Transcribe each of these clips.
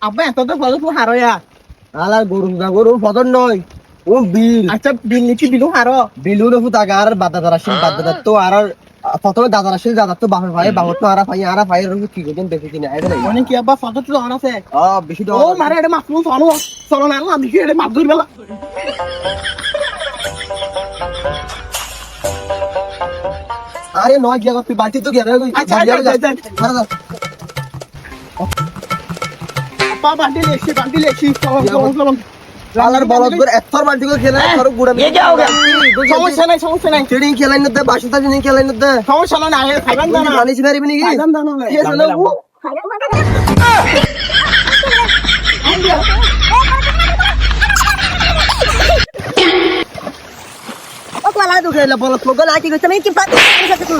আব্বা এত তো ফটো তো হারয়া আলা গরু ফদর নয় ও বিল আচ্ছা বিল নিচি বিলু হারো বিলু রফু তাগার বাদা রাশিল বাদা তো আর প্রথমে দাদা রাশিল দাদা তো বাপের ভাই বাবর তো আরা ভাই রফু কি করতেন দেখে কিনা আইবে না মানে কি আব্বা ফটো তো অন আছে বেশি ও মারে এটা মাছ মুছ অন চলো না আমি কি এটা মাছ ধরবেলা আরে নয় গিয়া তুই বালতি তো গিয়া আচ্ছা আব্বা বান্টি লেখি চলো আলার বলদ করে এতর বালতি করে খেলে আর গুড়া ये क्या हो गया সমস্যা নাই চেডিং খেলাই নতে বাসতা জিনি খেলাই নতে সমস্যা নাই খাইবান দানা জানিস পারিবি নাকি খাইবান দানা কে জানো ও Wala do kaya bolot mo gana ki gusto mo ki pat sa tu.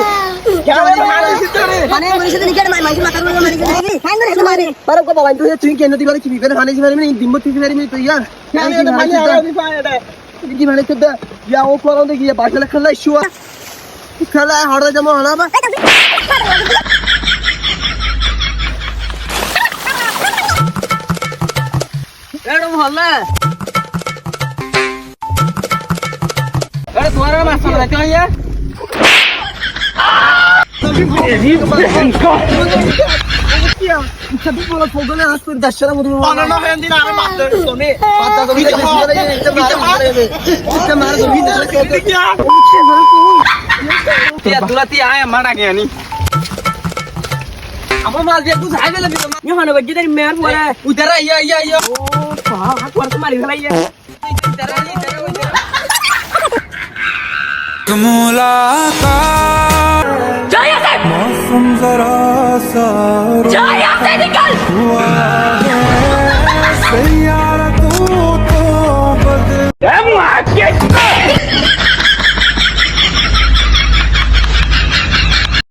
Mane mani sa ni kaya mai mata ro mani sa ni. Hang re mare. para ko bawan tuh tuh kian nanti balik cipi kan hanis hari ini dimut cipi hari ini tuh ya ini gimana tuh dah ya oh kalau tuh ya bahasa lekar lah shua kalau harus jamu apa এরকম হল্লা अरे तुम्हारा master है क्या ये सभी बोला फोगले आज फिर दशहरा मुझे बनाना है दिन आरे मास्टर सोने पता तो नहीं इतना मार दो क्या दुलाती आए मारा गया नहीं अब मार दिया तू साइड लगी तो ये मानो बच्चे तेरी मेहर बोला उधर ये ओ हाथ पर तुम्हारी खलाई है इधर मुलाकात मौसम जरा सा Jaya, निकल! हुआ